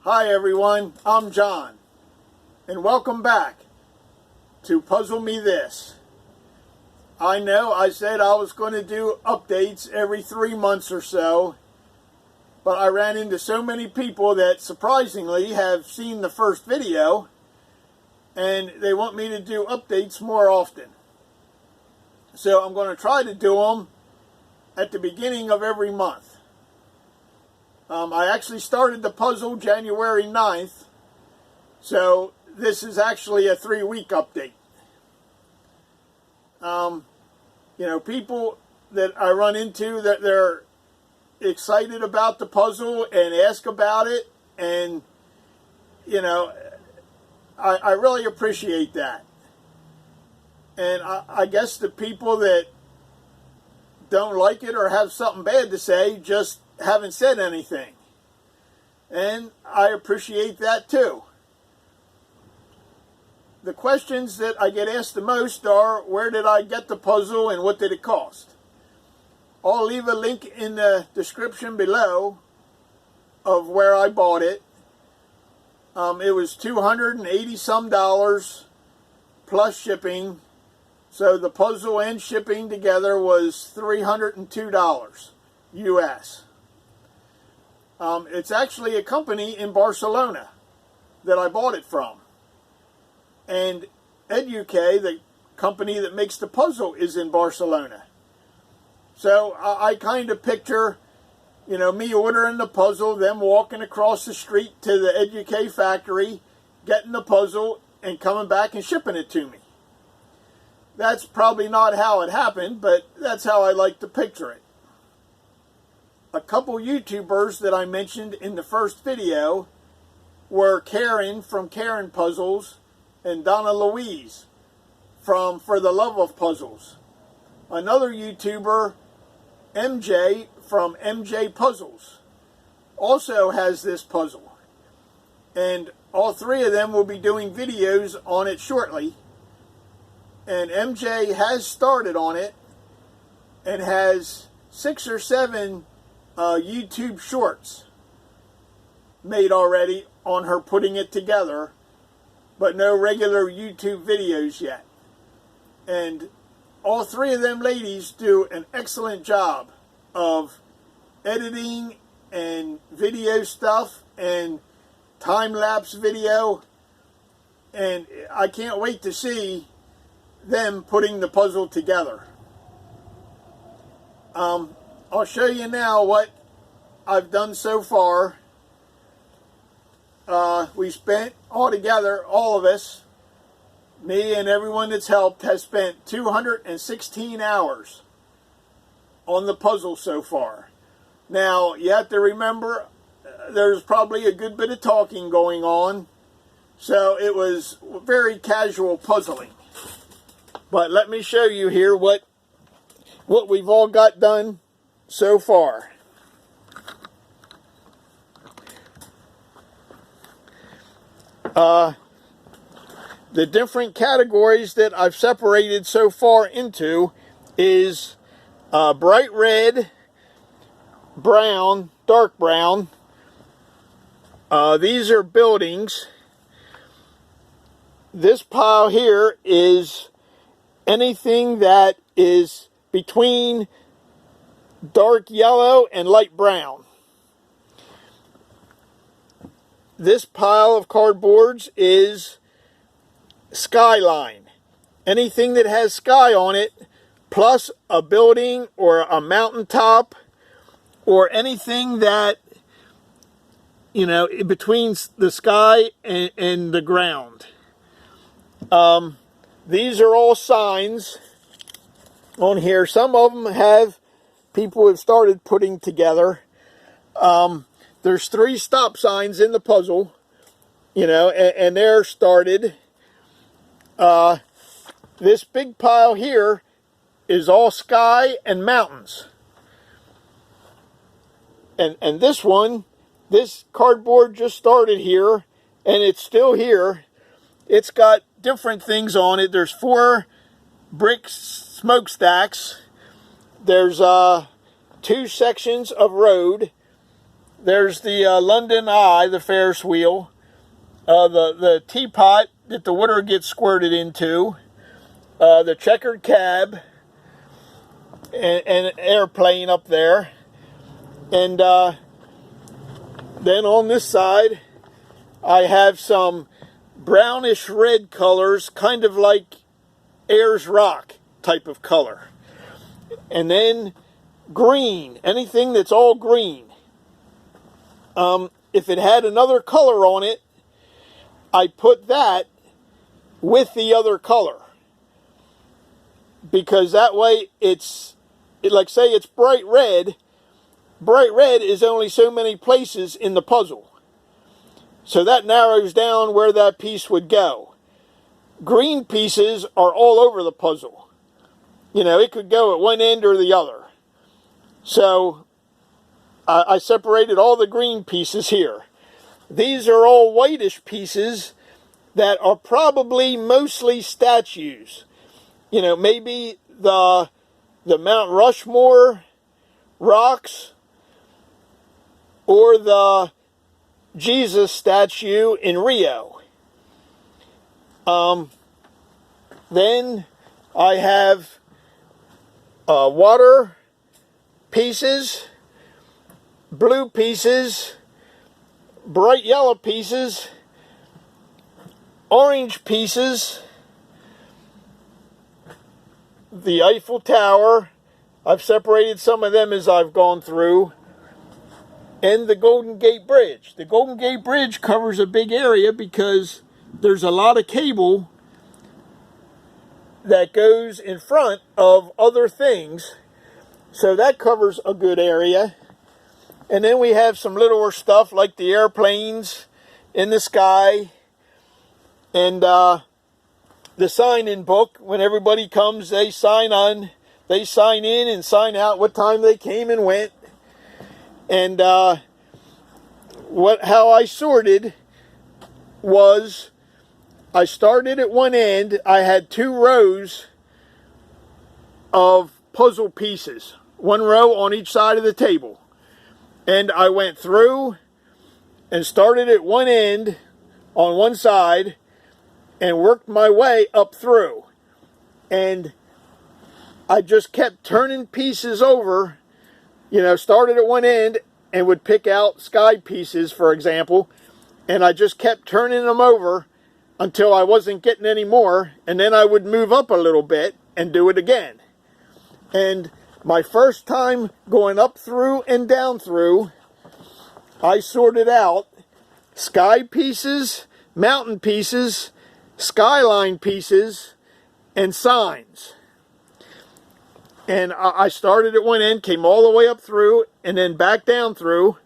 Hi everyone, I'm John, and welcome back to Puzzle Me This. I know I said I was going to do updates every 3 months or so, but I ran into so many people that surprisingly have seen the first video, and they want me to do updates more often. So I'm going to try to do them at the beginning of every month. I actually started the puzzle January 9th, so this is actually a 3-week update. People that I run into that they're excited about the puzzle and ask about it, and I really appreciate that. And I guess the people that don't like it or have something bad to say just haven't said anything, and I appreciate that too. The questions that I get asked the most are, where did I get the puzzle and what did it cost? I'll leave a link in the description below of where I bought it. It was $280 some plus shipping, so the puzzle and shipping together was $302 US. It's actually a company in Barcelona that I bought it from. And Educa, the company that makes the puzzle, is in Barcelona. So I kind of picture, me ordering the puzzle, them walking across the street to the Educa factory, getting the puzzle, and coming back and shipping it to me. That's probably not how it happened, but that's how I like to picture it. A couple YouTubers that I mentioned in the first video were Karen from Karen Puzzles and Donna Louise from For the Love of Puzzles. Another YouTuber, MJ from MJPuzzles, also has this puzzle. And all three of them will be doing videos on it shortly. And MJ has started on it and has 6 or 7 YouTube shorts made already on her putting it together, but no regular YouTube videos yet. And all three of them ladies do an excellent job of editing and video stuff and time-lapse video, and I can't wait to see them putting the puzzle together. I'll show you now what I've done so far. We spent altogether, all of us, me and everyone that's helped, has spent 216 hours on the puzzle so far. Now, you have to remember, there's probably a good bit of talking going on, so it was very casual puzzling. But let me show you here what we've all got done so far. The different categories that I've separated so far into is bright red, brown, dark brown. These are buildings. This pile here is anything that is between dark yellow and light brown. This pile of cardboards is skyline. Anything that has sky on it, plus a building or a mountaintop, or anything that, in between the sky and the ground. These are all signs on here. Some of them have people have started putting together. There's 3 stop signs in the puzzle, and they're started. This big pile here is all sky and mountains. And this one, this cardboard just started here, and it's still here. It's got different things on it. There's 4 brick smokestacks. There's 2 sections of road. there's the London Eye, the Ferris wheel, the teapot that the water gets squirted into, the checkered cab, and an airplane up there. And then on this side, I have some brownish red colors, kind of like Ayers Rock type of color. And then green, anything that's all green. If it had another color on it, I put that with the other color. Because that way like say it's bright red. Bright red is only so many places in the puzzle. So that narrows down where that piece would go. Green pieces are all over the puzzle. You know, it could go at one end or the other. So I separated all the green pieces here. These are all whitish pieces that are probably mostly statues. You know, maybe the Mount Rushmore rocks, or the Jesus statue in Rio. Then I have water pieces, blue pieces, bright yellow pieces, orange pieces, the Eiffel Tower. I've separated some of them as I've gone through. And the Golden Gate Bridge. The Golden Gate Bridge covers a big area because there's a lot of cable that goes in front of other things. So that covers a good area. And then we have some littler stuff like the airplanes in the sky. And the sign-in book. When everybody comes, they sign in and sign out what time they came and went. And how I sorted was, I started at one end. I had 2 rows of puzzle pieces, 1 row on each side of the table. And I went through and started at one end on one side and worked my way up through. And I just kept turning pieces over. You know, started at one end and would pick out sky pieces, for example, and I just kept turning them over until I wasn't getting any more, and then I would move up a little bit and do it again. And my first time going up through and down through, I sorted out sky pieces, mountain pieces, skyline pieces, and signs. And I started at one end, came all the way up through, and then back down through.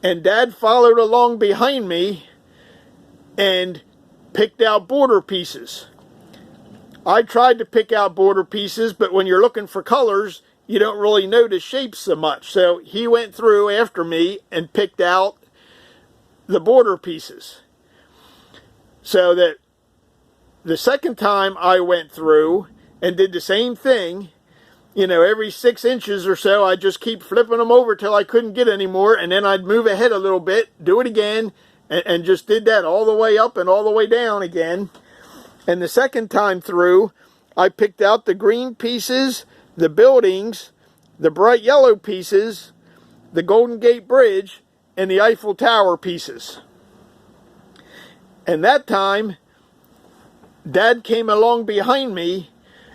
And Dad followed along behind me and picked out border pieces. I tried to pick out border pieces, but when you're looking for colors, you don't really notice shapes so much. So he went through after me and picked out the border pieces. So that the second time I went through and did the same thing, you know, every 6 inches or so, I'd just keep flipping them over till I couldn't get any more, and then I'd move ahead a little bit, do it again, and just did that all the way up and all the way down again. And the second time through, I picked out the green pieces, the buildings, the bright yellow pieces, the Golden Gate Bridge, and the Eiffel Tower pieces. And that time, Dad came along behind me.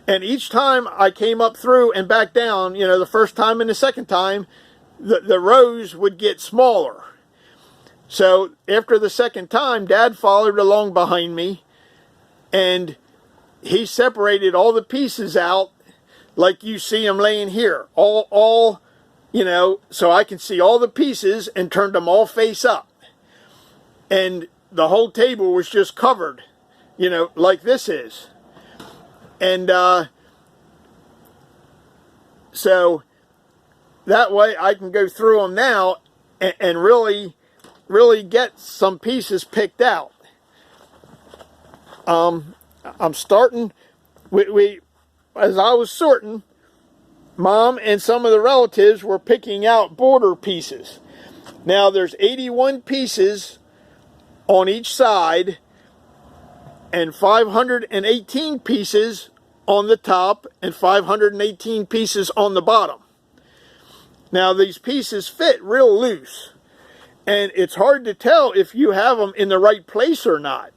And each time I came up through and back down, you know, the first time and the second time, the rows would get smaller. So after the second time, Dad followed along behind me, and he separated all the pieces out like you see them laying here. All, you know, so I can see all the pieces, and turned them all face up. And the whole table was just covered, you know, like this is. And so that way I can go through them now and really get some pieces picked out. I'm starting, as I was sorting, Mom and some of the relatives were picking out border pieces. Now there's 81 pieces on each side and 518 pieces on the top and 518 pieces on the bottom. Now these pieces fit real loose, and it's hard to tell if you have them in the right place or not.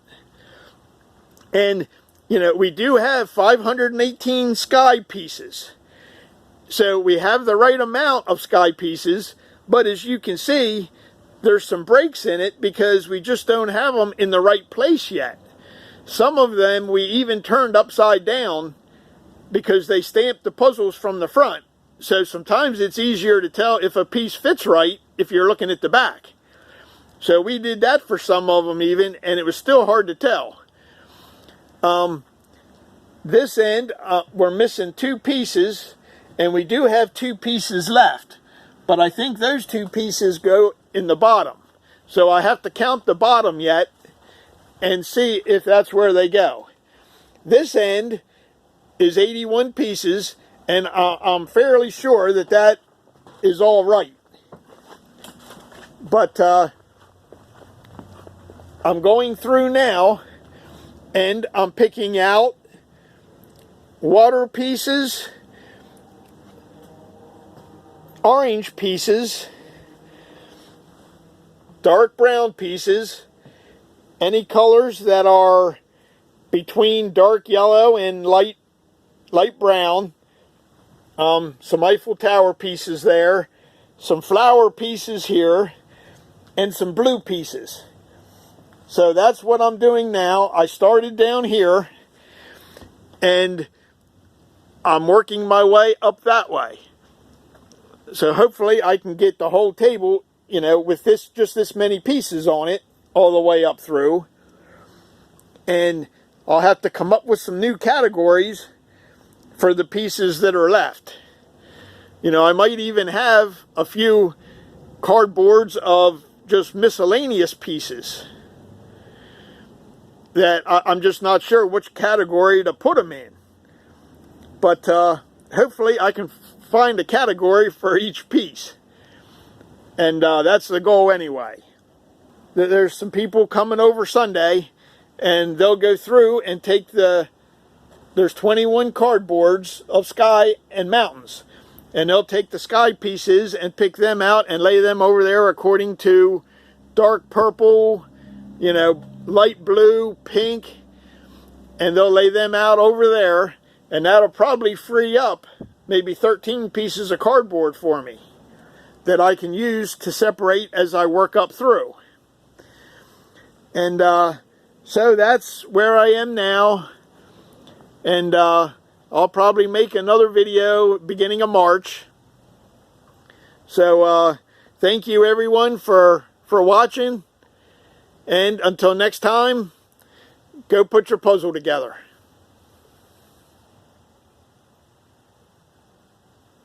And you know, we do have 518 sky pieces, so we have the right amount of sky pieces, but as you can see, there's some breaks in it because we just don't have them in the right place yet. Some of them we even turned upside down because they stamped the puzzles from the front. So sometimes it's easier to tell if a piece fits right if you're looking at the back. So we did that for some of them even, and it was still hard to tell. This end, we're missing 2 pieces, and we do have 2 pieces left. But I think those 2 pieces go in the bottom. So I have to count the bottom yet and see if that's where they go. This end is 81 pieces, and I'm fairly sure that that is all right. But I'm going through now, and I'm picking out water pieces, orange pieces, dark brown pieces, any colors that are between dark yellow and light brown, some Eiffel Tower pieces there, some flower pieces here, and some blue pieces. So that's what I'm doing now. I started down here, and I'm working my way up that way. So hopefully I can get the whole table, you know, with this, just this many pieces on it, all the way up through. And I'll have to come up with some new categories for the pieces that are left. You know, I might even have a few cardboards of just miscellaneous pieces that I'm just not sure which category to put them in. But hopefully I can find a category for each piece. And that's the goal anyway. There's some people coming over Sunday, and they'll go through and take there's 21 cardboards of sky and mountains. And they'll take the sky pieces and pick them out and lay them over there according to dark purple, you know, light blue, pink, and they'll lay them out over there, and that'll probably free up maybe 13 pieces of cardboard for me that I can use to separate as I work up through. And so that's where I am now, and I'll probably make another video beginning of March. So thank you everyone for watching, and until next time, go put your puzzle together.